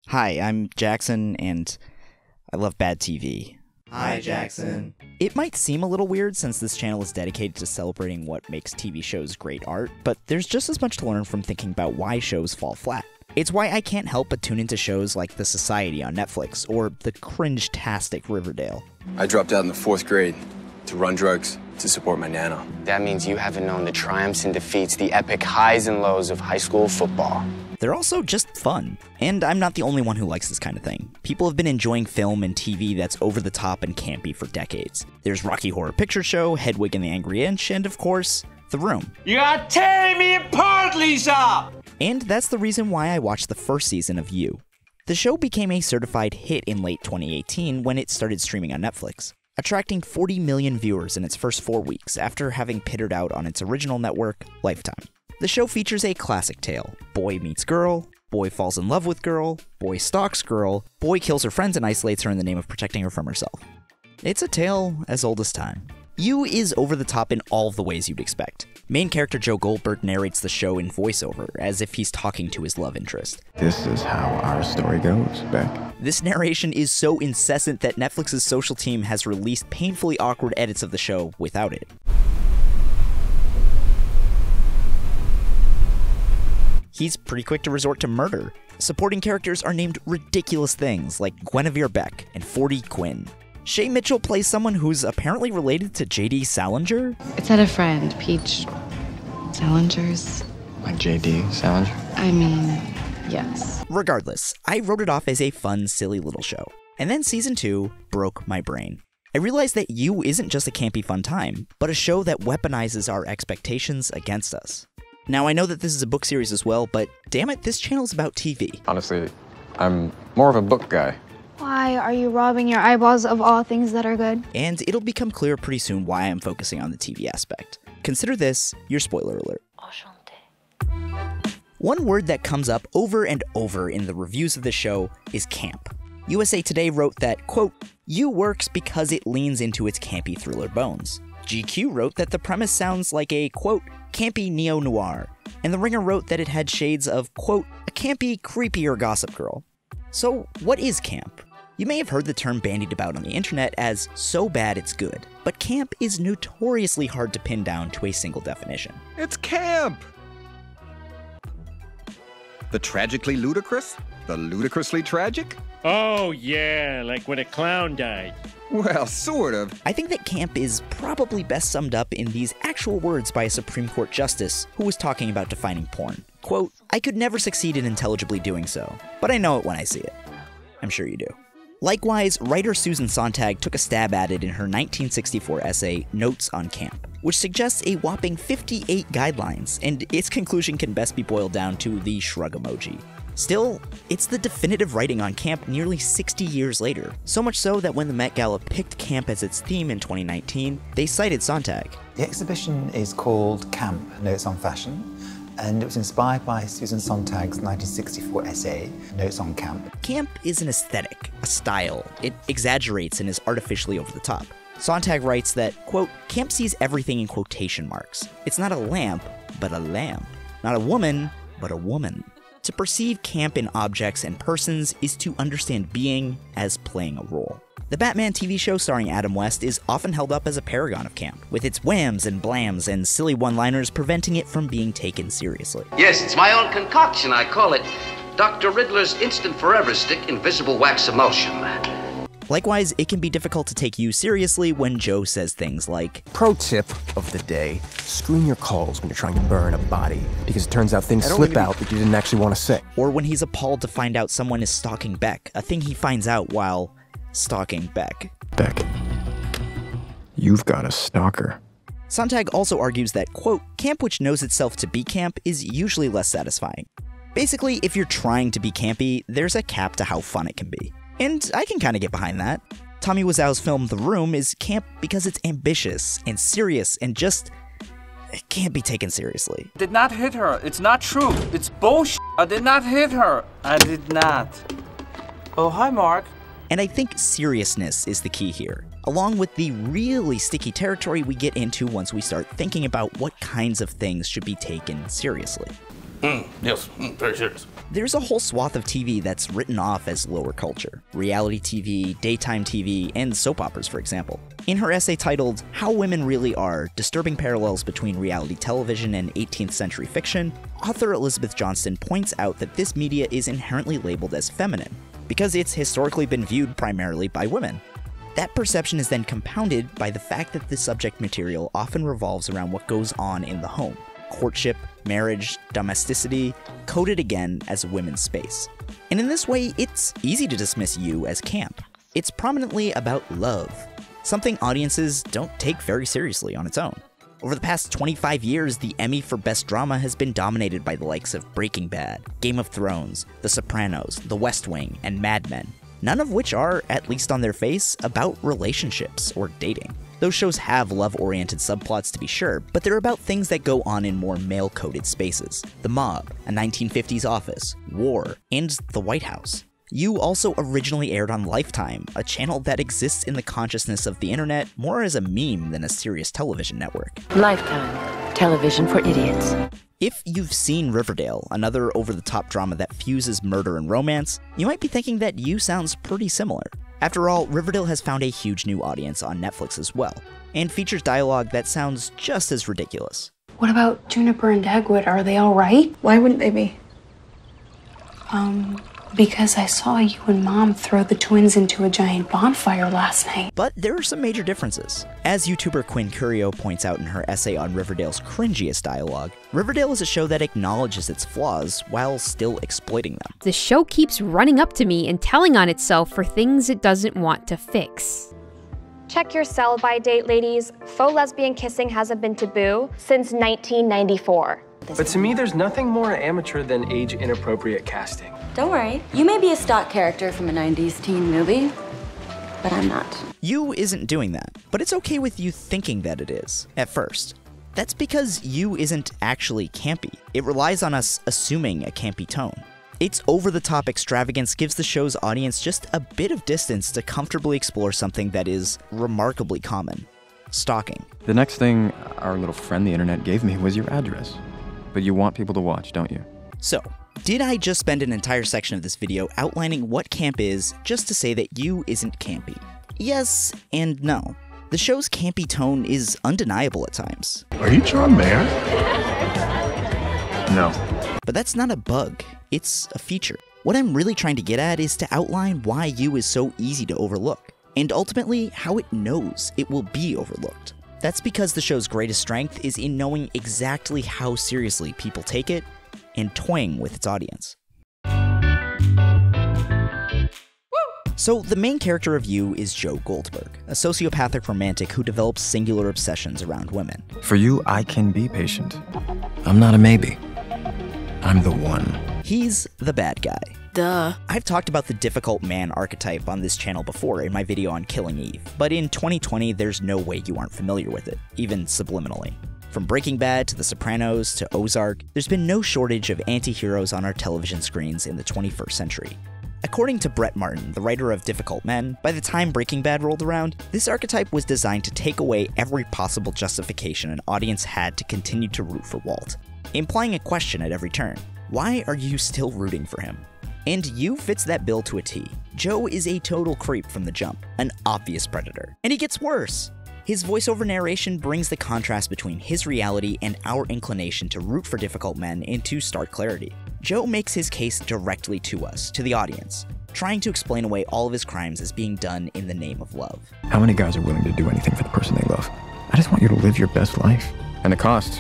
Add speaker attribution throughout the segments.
Speaker 1: Hi, I'm Jackson, and I love bad TV.
Speaker 2: Hi, Jackson.
Speaker 1: It might seem a little weird since this channel is dedicated to celebrating what makes TV shows great art, but there's just as much to learn from thinking about why shows fall flat. It's why I can't help but tune into shows like The Society on Netflix, or the cringe-tastic Riverdale.
Speaker 3: I dropped out in the 4th grade to run drugs to support my nana.
Speaker 4: That means you haven't known the triumphs and defeats, the epic highs and lows of high school football.
Speaker 1: They're also just fun. And I'm not the only one who likes this kind of thing. People have been enjoying film and TV that's over the top and campy for decades. There's Rocky Horror Picture Show, Hedwig and the Angry Inch, and of course, The Room.
Speaker 2: You are tearing me apart, Lisa!
Speaker 1: And that's the reason why I watched the first season of You. The show became a certified hit in late 2018 when it started streaming on Netflix, attracting 40 million viewers in its first 4 weeks after having pittered out on its original network, Lifetime. The show features a classic tale. Boy meets girl, boy falls in love with girl, boy stalks girl, boy kills her friends and isolates her in the name of protecting her from herself. It's a tale as old as time. You is over the top in all of the ways you'd expect. Main character Joe Goldberg narrates the show in voiceover, as if he's talking to his love interest.
Speaker 5: This is how our story goes, Beck.
Speaker 1: This narration is so incessant that Netflix's social team has released painfully awkward edits of the show without it. He's pretty quick to resort to murder. Supporting characters are named ridiculous things like Guinevere Beck and 40 Quinn. Shay Mitchell plays someone who's apparently related to J.D. Salinger.
Speaker 6: It's at a friend, Peach Salinger's.
Speaker 5: Like J.D. Salinger?
Speaker 6: I mean, yes.
Speaker 1: Regardless, I wrote it off as a fun, silly little show. And then season 2 broke my brain. I realized that You isn't just a campy fun time, but a show that weaponizes our expectations against us. Now, I know that this is a book series as well, but damn it, this channel's about TV.
Speaker 5: Honestly, I'm more of a book guy.
Speaker 7: Why are you robbing your eyeballs of all things that are good?
Speaker 1: And it'll become clear pretty soon why I'm focusing on the TV aspect. Consider this your spoiler alert. One word that comes up over and over in the reviews of the show is camp. USA Today wrote that, quote, You works because it leans into its campy thriller bones. GQ wrote that the premise sounds like a, quote, campy neo-noir, and The Ringer wrote that it had shades of, quote, a campy, creepier Gossip Girl. So, what is camp? You may have heard the term bandied about on the internet as so bad it's good, but camp is notoriously hard to pin down to a single definition.
Speaker 8: It's camp! The tragically ludicrous? The ludicrously tragic?
Speaker 9: Oh yeah, like when a clown died.
Speaker 8: Well, sort of.
Speaker 1: I think that camp is probably best summed up in these actual words by a Supreme Court justice who was talking about defining porn. Quote, I could never succeed in intelligibly doing so, but I know it when I see it. I'm sure you do. Likewise, writer Susan Sontag took a stab at it in her 1964 essay, Notes on Camp, which suggests a whopping 58 guidelines, and its conclusion can best be boiled down to the shrug emoji. Still, it's the definitive writing on camp nearly 60 years later, so much so that when the Met Gala picked camp as its theme in 2019, they cited Sontag.
Speaker 10: The exhibition is called Camp, Notes on Fashion, and it was inspired by Susan Sontag's 1964 essay, Notes on Camp.
Speaker 1: Camp is an aesthetic, a style. It exaggerates and is artificially over the top. Sontag writes that, quote, camp sees everything in quotation marks. It's not a lamp, but a lamp. Not a woman, but a woman. To perceive camp in objects and persons is to understand being as playing a role. The Batman TV show starring Adam West is often held up as a paragon of camp, with its whams and blams and silly one-liners preventing it from being taken seriously.
Speaker 11: Yes, it's my own concoction. I call it Dr. Riddler's Instant Forever Stick Invisible Wax Emulsion.
Speaker 1: Likewise, it can be difficult to take you seriously when Joe says things like,
Speaker 12: Pro tip of the day, screen your calls when you're trying to burn a body, because it turns out things slip out that you didn't actually want to say.
Speaker 1: Or when he's appalled to find out someone is stalking Beck, a thing he finds out while stalking Beck.
Speaker 5: Beck, you've got a stalker.
Speaker 1: Sontag also argues that, quote, camp which knows itself to be camp is usually less satisfying. Basically, if you're trying to be campy, there's a cap to how fun it can be. And I can kind of get behind that. Tommy Wiseau's film The Room is camp because it's ambitious and serious and just it can't be taken seriously.
Speaker 2: Did not hit her. It's not true. It's bullshit. I did not hit her. I did not. Oh, hi, Mark.
Speaker 1: And I think seriousness is the key here, along with the really sticky territory we get into once we start thinking about what kinds of things should be taken seriously.
Speaker 2: Yes, very serious.
Speaker 1: There's a whole swath of TV that's written off as lower culture. Reality TV, daytime TV, and soap operas, for example. In her essay titled, How Women Really Are, Disturbing Parallels Between Reality Television and 18th Century Fiction, author Elizabeth Johnston points out that this media is inherently labeled as feminine, because it's historically been viewed primarily by women. That perception is then compounded by the fact that the subject material often revolves around what goes on in the home. Courtship, marriage, domesticity, coded again as a women's space. And in this way, it's easy to dismiss You as camp. It's prominently about love, something audiences don't take very seriously on its own. Over the past 25 years, the Emmy for Best Drama has been dominated by the likes of Breaking Bad, Game of Thrones, The Sopranos, The West Wing, and Mad Men, none of which are, at least on their face, about relationships or dating. Those shows have love-oriented subplots to be sure, but they're about things that go on in more male-coded spaces. The mob, a 1950s office, war, and the White House. You also originally aired on Lifetime, a channel that exists in the consciousness of the internet more as a meme than a serious television network.
Speaker 13: Lifetime, television for idiots.
Speaker 1: If you've seen Riverdale, another over-the-top drama that fuses murder and romance, you might be thinking that You sounds pretty similar. After all, Riverdale has found a huge new audience on Netflix as well, and features dialogue that sounds just as ridiculous.
Speaker 14: What about Juniper and Dagwood? Are they all right?
Speaker 15: Why wouldn't they be?
Speaker 14: Because I saw you and Mom throw the twins into a giant bonfire last night.
Speaker 1: But there are some major differences. As YouTuber Quinn Curio points out in her essay on Riverdale's cringiest dialogue, Riverdale is a show that acknowledges its flaws while still exploiting them.
Speaker 16: The show keeps running up to me and telling on itself for things it doesn't want to fix.
Speaker 17: Check your sell-by date, ladies. Faux lesbian kissing hasn't been taboo since 1994.
Speaker 12: But to me, there's nothing more amateur than age-inappropriate casting.
Speaker 18: Don't worry, you may be a stock character from a 90s teen movie, but I'm not.
Speaker 1: You isn't doing that, but it's okay with you thinking that it is, at first. That's because You isn't actually campy. It relies on us assuming a campy tone. Its over-the-top extravagance gives the show's audience just a bit of distance to comfortably explore something that is remarkably common: stalking.
Speaker 5: The next thing our little friend the internet gave me was your address. But you want people to watch, don't you?
Speaker 1: So, did I just spend an entire section of this video outlining what camp is just to say that You isn't campy? Yes and no. The show's campy tone is undeniable at times.
Speaker 19: Are you John Mayer? No.
Speaker 1: But that's not a bug, it's a feature. What I'm really trying to get at is to outline why You is so easy to overlook, and ultimately how it knows it will be overlooked. That's because the show's greatest strength is in knowing exactly how seriously people take it and toying with its audience. So the main character of You is Joe Goldberg, a sociopathic romantic who develops singular obsessions around women.
Speaker 5: For you, I can be patient. I'm not a maybe. I'm the one.
Speaker 1: He's the bad guy.
Speaker 18: Duh.
Speaker 1: I've talked about the difficult man archetype on this channel before in my video on Killing Eve, but in 2020 there's no way you aren't familiar with it, even subliminally. From Breaking Bad to The Sopranos to Ozark, there's been no shortage of anti-heroes on our television screens in the 21st century. According to Brett Martin, the writer of Difficult Men, by the time Breaking Bad rolled around, this archetype was designed to take away every possible justification an audience had to continue to root for Walt, implying a question at every turn. Why are you still rooting for him? And You fits that bill to a T. Joe is a total creep from the jump, an obvious predator. And he gets worse. His voiceover narration brings the contrast between his reality and our inclination to root for difficult men into stark clarity. Joe makes his case directly to us, to the audience, trying to explain away all of his crimes as being done in the name of love.
Speaker 5: How many guys are willing to do anything for the person they love? I just want you to live your best life. And the cost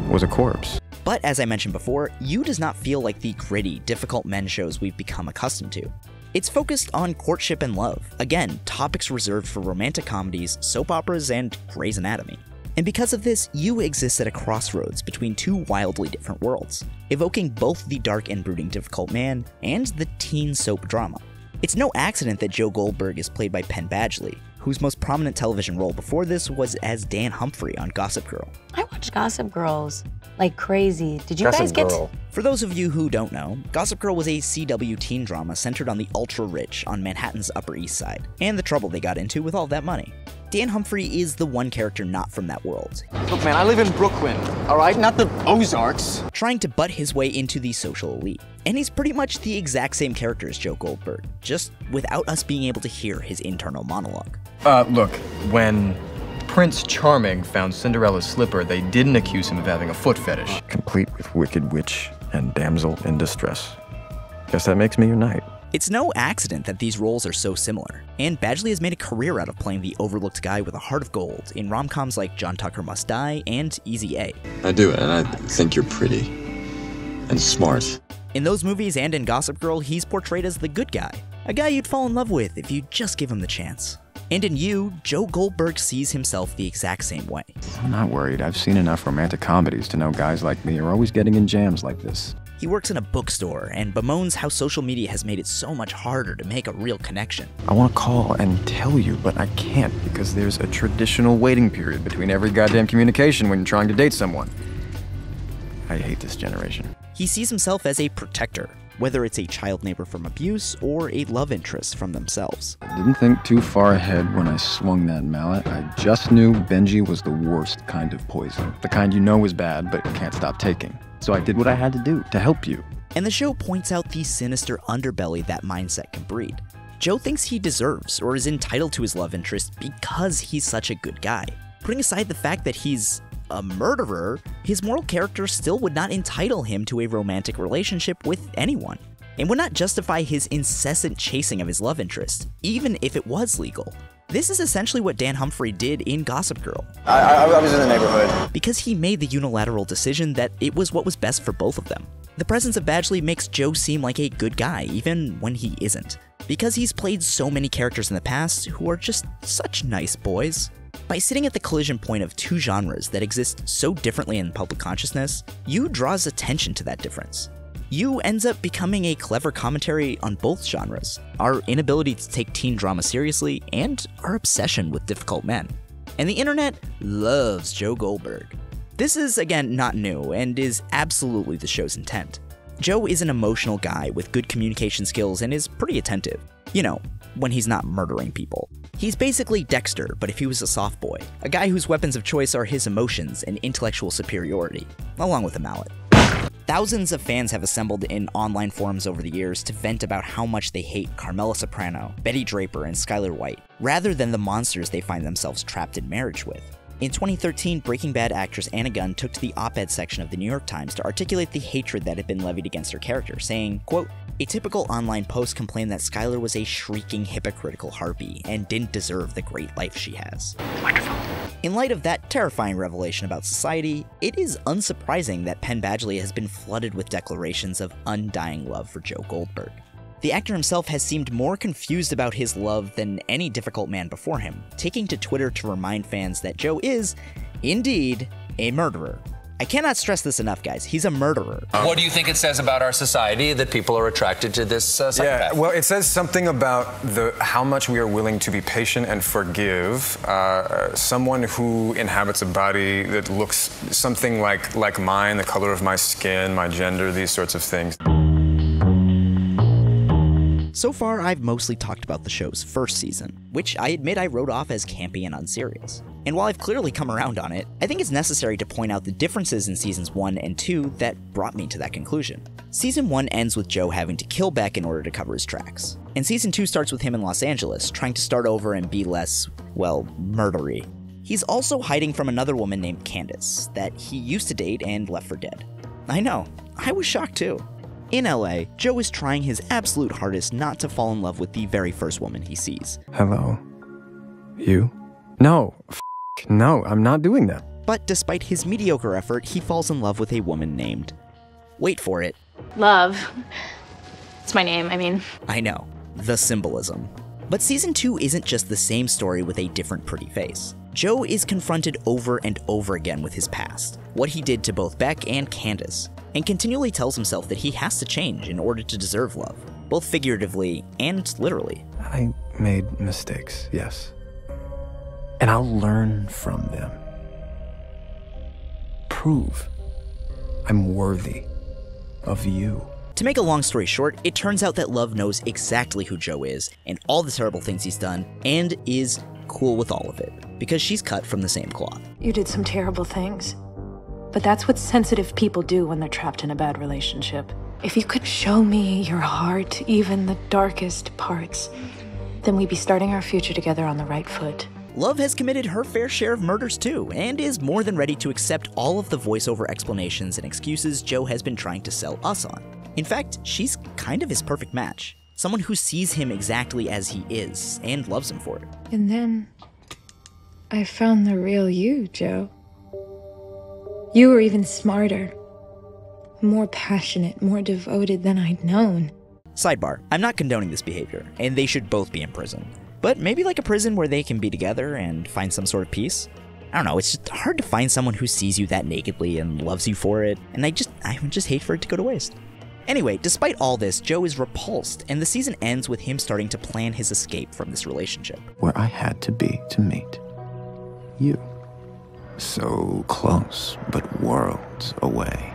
Speaker 5: was a corpse.
Speaker 1: But as I mentioned before, You does not feel like the gritty, difficult men shows we've become accustomed to. It's focused on courtship and love. Again, topics reserved for romantic comedies, soap operas, and Grey's Anatomy. And because of this, You exists at a crossroads between two wildly different worlds, evoking both the dark and brooding difficult man and the teen soap drama. It's no accident that Joe Goldberg is played by Penn Badgley, whose most prominent television role before this was as Dan Humphrey on Gossip Girl.
Speaker 18: I watch Gossip Girls like crazy. Did you guys get...
Speaker 1: For those of you who don't know, Gossip Girl was a CW teen drama centered on the ultra-rich on Manhattan's Upper East Side, and the trouble they got into with all that money. Dan Humphrey is the one character not from that world.
Speaker 12: Look, man, I live in Brooklyn, all right? Not the Ozarks.
Speaker 1: Trying to butt his way into the social elite. And he's pretty much the exact same character as Joe Goldberg, just without us being able to hear his internal monologue.
Speaker 5: Look, when Prince Charming found Cinderella's slipper, they didn't accuse him of having a foot fetish. Complete with wicked witch and damsel in distress. Guess that makes me your knight.
Speaker 1: It's no accident that these roles are so similar, and Badgley has made a career out of playing the overlooked guy with a heart of gold in rom-coms like John Tucker Must Die and Easy A.
Speaker 3: I do, and I think you're pretty. And smart.
Speaker 1: In those movies and in Gossip Girl, he's portrayed as the good guy. A guy you'd fall in love with if you just give him the chance. And in You, Joe Goldberg sees himself the exact same way.
Speaker 5: I'm not worried. I've seen enough romantic comedies to know guys like me are always getting in jams like this.
Speaker 1: He works in a bookstore and bemoans how social media has made it so much harder to make a real connection.
Speaker 5: I want to call and tell you, but I can't because there's a traditional waiting period between every goddamn communication when you're trying to date someone. I hate this generation.
Speaker 1: He sees himself as a protector, whether it's a child neighbor from abuse or a love interest from themselves.
Speaker 5: I didn't think too far ahead when I swung that mallet. I just knew Benji was the worst kind of poison. The kind you know is bad, but can't stop taking. So I did what I had to do to help you.
Speaker 1: And the show points out the sinister underbelly that mindset can breed. Joe thinks he deserves or is entitled to his love interest because he's such a good guy. Putting aside the fact that he's a murderer, his moral character still would not entitle him to a romantic relationship with anyone, and would not justify his incessant chasing of his love interest, even if it was legal. This is essentially what Dan Humphrey did in Gossip Girl.
Speaker 12: I was in the neighborhood.
Speaker 1: Because he made the unilateral decision that it was what was best for both of them. The presence of Badgley makes Joe seem like a good guy, even when he isn't. Because he's played so many characters in the past who are just such nice boys. By sitting at the collision point of two genres that exist so differently in public consciousness, You draws attention to that difference. You ends up becoming a clever commentary on both genres, our inability to take teen drama seriously, and our obsession with difficult men. And the internet loves Joe Goldberg. This is, again, not new, and is absolutely the show's intent. Joe is an emotional guy with good communication skills and is pretty attentive. You know, when he's not murdering people. He's basically Dexter, but if he was a soft boy. A guy whose weapons of choice are his emotions and intellectual superiority, along with a mallet. Thousands of fans have assembled in online forums over the years to vent about how much they hate Carmela Soprano, Betty Draper, and Skylar White, rather than the monsters they find themselves trapped in marriage with. In 2013, Breaking Bad actress Anna Gunn took to the op-ed section of the New York Times to articulate the hatred that had been levied against her character, saying, quote, "A typical online post complained that Skylar was a shrieking hypocritical harpy and didn't deserve the great life she has." Wonderful. In light of that terrifying revelation about society, it is unsurprising that Penn Badgley has been flooded with declarations of undying love for Joe Goldberg. The actor himself has seemed more confused about his love than any difficult man before him, taking to Twitter to remind fans that Joe is, indeed, a murderer. I cannot stress this enough, guys. He's a murderer.
Speaker 15: What do you think it says about our society that people are attracted to this psychopath?
Speaker 19: Yeah, well, it says something about how much we are willing to be patient and forgive someone who inhabits a body that looks something like mine, the color of my skin, my gender, these sorts of things.
Speaker 1: So far, I've mostly talked about the show's first season, which I admit I wrote off as campy and unserious. And while I've clearly come around on it, I think it's necessary to point out the differences in seasons 1 and 2 that brought me to that conclusion. Season 1 ends with Joe having to kill Beck in order to cover his tracks. And season 2 starts with him in Los Angeles, trying to start over and be less, well, murdery. He's also hiding from another woman named Candace, that he used to date and left for dead. I know, I was shocked too. In LA, Joe is trying his absolute hardest not to fall in love with the very first woman he sees.
Speaker 5: Hello? You? No. No, I'm not doing that.
Speaker 1: But despite his mediocre effort, he falls in love with a woman named... wait for it.
Speaker 14: Love. It's my name, I mean.
Speaker 1: I know. The symbolism. But season 2 isn't just the same story with a different pretty face. Joe is confronted over and over again with his past, what he did to both Beck and Candace, and continually tells himself that he has to change in order to deserve love, both figuratively and literally.
Speaker 5: I made mistakes, yes. And I'll learn from them. Prove I'm worthy of you.
Speaker 1: To make a long story short, it turns out that Love knows exactly who Joe is, and all the terrible things he's done, and is cool with all of it, because she's cut from the same cloth.
Speaker 14: You did some terrible things. But that's what sensitive people do when they're trapped in a bad relationship. If you could show me your heart, even the darkest parts, then we'd be starting our future together on the right foot.
Speaker 1: Love has committed her fair share of murders too, and is more than ready to accept all of the voiceover explanations and excuses Joe has been trying to sell us on. In fact, she's kind of his perfect match. Someone who sees him exactly as he is, and loves him for it.
Speaker 6: And then I found the real you, Joe. You were even smarter, more passionate, more devoted than I'd known.
Speaker 1: Sidebar, I'm not condoning this behavior, and they should both be in prison. But maybe like a prison where they can be together and find some sort of peace? I don't know, it's just hard to find someone who sees you that nakedly and loves you for it, and I would just hate for it to go to waste. Anyway, despite all this, Joe is repulsed, and the season ends with him starting to plan his escape from this relationship.
Speaker 20: Where I had to be to meet you. So close, but worlds away.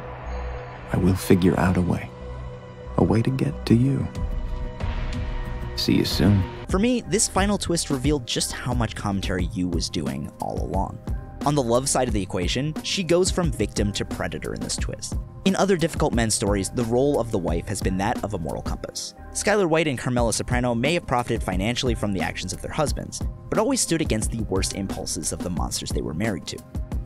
Speaker 20: I will figure out a way to get to you. See you soon.
Speaker 1: For me, this final twist revealed just how much commentary Yu was doing all along. On the love side of the equation, she goes from victim to predator in this twist. In other difficult men stories, the role of the wife has been that of a moral compass. Skylar White and Carmela Soprano may have profited financially from the actions of their husbands, but always stood against the worst impulses of the monsters they were married to.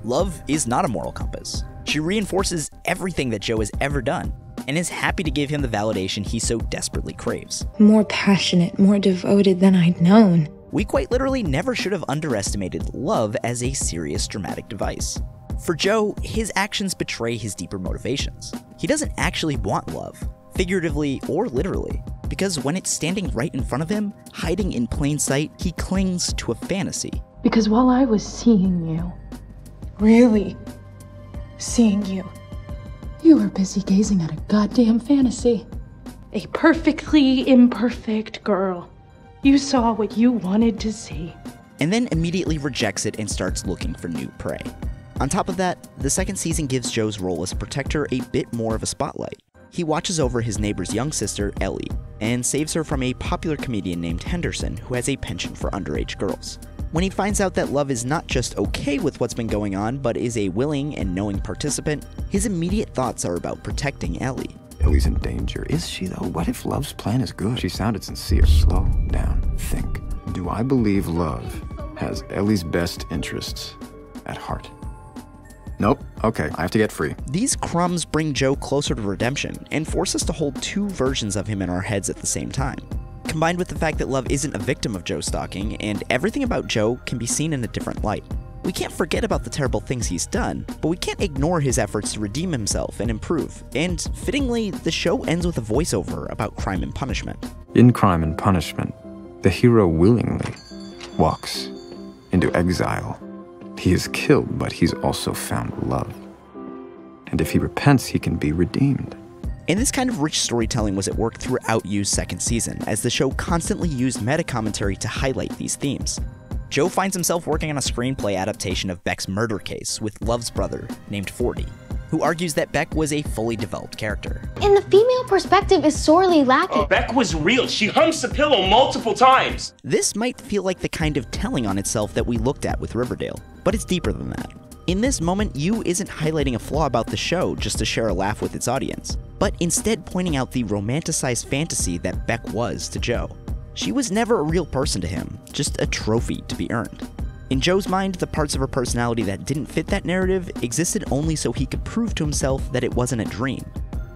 Speaker 1: Love is not a moral compass. She reinforces everything that Joe has ever done, and is happy to give him the validation he so desperately craves.
Speaker 6: More passionate, more devoted than I'd known.
Speaker 1: We quite literally never should have underestimated love as a serious dramatic device. For Joe, his actions betray his deeper motivations. He doesn't actually want love, figuratively or literally, because when it's standing right in front of him, hiding in plain sight, he clings to a fantasy.
Speaker 14: Because while I was seeing you, really seeing you, you were busy gazing at a goddamn fantasy. A perfectly imperfect girl. You saw what you wanted to see.
Speaker 1: And then immediately rejects it and starts looking for new prey. On top of that, the second season gives Joe's role as a protector a bit more of a spotlight. He watches over his neighbor's young sister, Ellie, and saves her from a popular comedian named Henderson who has a penchant for underage girls. When he finds out that Love is not just okay with what's been going on, but is a willing and knowing participant, his immediate thoughts are about protecting Ellie.
Speaker 20: Ellie's in danger. Is she, though? What if Love's plan is good? She sounded sincere. Slow down. Think. Do I believe Love has Ellie's best interests at heart? Nope. Okay, I have to get free.
Speaker 1: These crumbs bring Joe closer to redemption and force us to hold two versions of him in our heads at the same time. Combined with the fact that Love isn't a victim of Joe stalking, and everything about Joe can be seen in a different light. We can't forget about the terrible things he's done, but we can't ignore his efforts to redeem himself and improve. And fittingly, the show ends with a voiceover about crime and punishment.
Speaker 20: In Crime and Punishment, the hero willingly walks into exile. He is killed, but he's also found love. And if he repents, he can be redeemed.
Speaker 1: And this kind of rich storytelling was at work throughout Yu's second season, as the show constantly used meta-commentary to highlight these themes. Joe finds himself working on a screenplay adaptation of Beck's murder case with Love's brother, named 40, who argues that Beck was a fully developed character.
Speaker 7: And the female perspective is sorely lacking.
Speaker 21: Beck was real. She humps the pillow multiple times.
Speaker 1: This might feel like the kind of telling on itself that we looked at with Riverdale, but it's deeper than that. In this moment, Yu isn't highlighting a flaw about the show just to share a laugh with its audience, but instead pointing out the romanticized fantasy that Beck was to Joe. She was never a real person to him, just a trophy to be earned. In Joe's mind, the parts of her personality that didn't fit that narrative existed only so he could prove to himself that it wasn't a dream,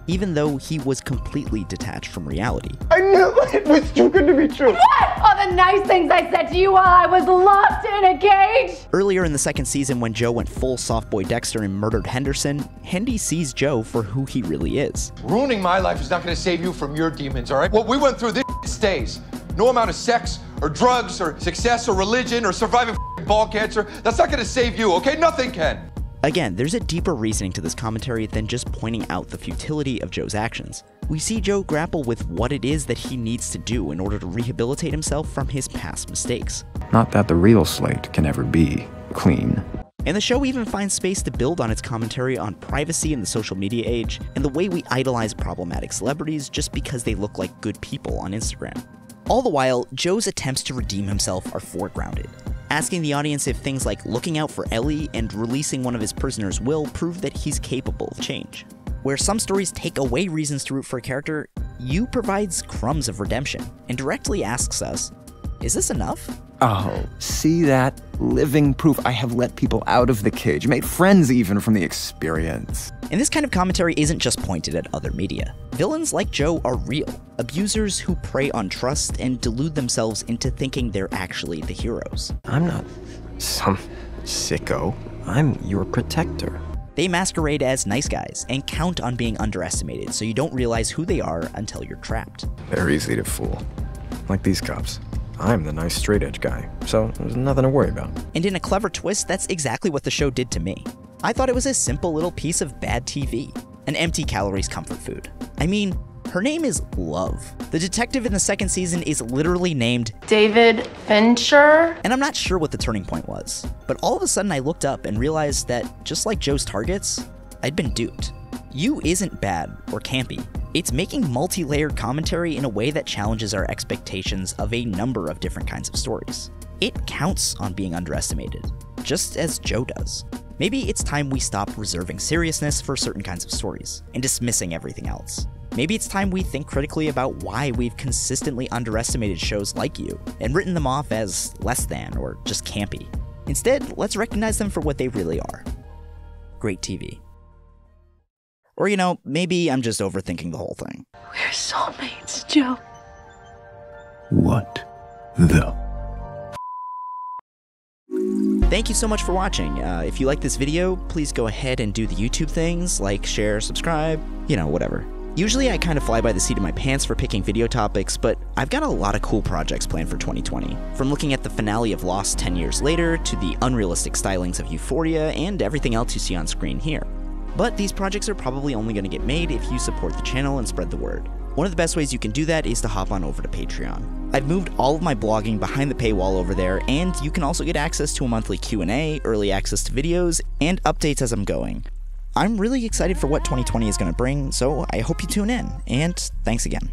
Speaker 1: even though he was completely detached from reality.
Speaker 22: I knew it was too good to be true.
Speaker 14: What? All the nice things I said to you while I was locked in a cage?
Speaker 1: Earlier in the second season, when Joe went full soft boy Dexter and murdered Henderson, Hendy sees Joe for who he really is.
Speaker 22: Ruining my life is not going to save you from your demons, all right? What we went through, this stays. No amount of sex or drugs or success or religion or surviving ball cancer, that's not going to save you, okay? Nothing can.
Speaker 1: Again, there's a deeper reasoning to this commentary than just pointing out the futility of Joe's actions. We see Joe grapple with what it is that he needs to do in order to rehabilitate himself from his past mistakes.
Speaker 20: Not that the real slate can ever be clean.
Speaker 1: And the show even finds space to build on its commentary on privacy in the social media age and the way we idolize problematic celebrities just because they look like good people on Instagram. All the while, Joe's attempts to redeem himself are foregrounded. asking the audience if things like looking out for Ellie and releasing one of his prisoners will prove that he's capable of change. Where some stories take away reasons to root for a character, You provides crumbs of redemption and directly asks us, is this enough?
Speaker 20: Oh, see that? Living proof I have let people out of the cage, made friends even from the experience.
Speaker 1: And this kind of commentary isn't just pointed at other media. Villains like Joe are real, abusers who prey on trust and delude themselves into thinking they're actually the heroes.
Speaker 5: I'm not some sicko. I'm your protector.
Speaker 1: They masquerade as nice guys and count on being underestimated, so you don't realize who they are until you're trapped.
Speaker 5: They're easy to fool. Like these cops. I'm the nice straight-edge guy, so there's nothing to worry about.
Speaker 1: And in a clever twist, that's exactly what the show did to me. I thought it was a simple little piece of bad TV. An empty calories comfort food. I mean, her name is Love. The detective in the second season is literally named
Speaker 14: David Fincher.
Speaker 1: And I'm not sure what the turning point was, but all of a sudden I looked up and realized that, just like Joe's targets, I'd been duped. You isn't bad or campy. It's making multi-layered commentary in a way that challenges our expectations of a number of different kinds of stories. It counts on being underestimated, just as Joe does. Maybe it's time we stop reserving seriousness for certain kinds of stories and dismissing everything else. Maybe it's time we think critically about why we've consistently underestimated shows like You and written them off as less than or just campy. Instead, let's recognize them for what they really are. Great TV. Or, you know, maybe I'm just overthinking the whole thing.
Speaker 14: We're soulmates, Joe.
Speaker 20: What the?
Speaker 1: Thank you so much for watching. If you like this video, please go ahead and do the YouTube things, like, share, subscribe, you know, whatever. Usually I kind of fly by the seat of my pants for picking video topics, but I've got a lot of cool projects planned for 2020. From looking at the finale of Lost 10 years later, to the unrealistic stylings of Euphoria, and everything else you see on screen here. But these projects are probably only going to get made if you support the channel and spread the word. One of the best ways you can do that is to hop on over to Patreon. I've moved all of my blogging behind the paywall over there, and you can also get access to a monthly Q&A, early access to videos, and updates as I'm going. I'm really excited for what 2020 is going to bring, so I hope you tune in, and thanks again.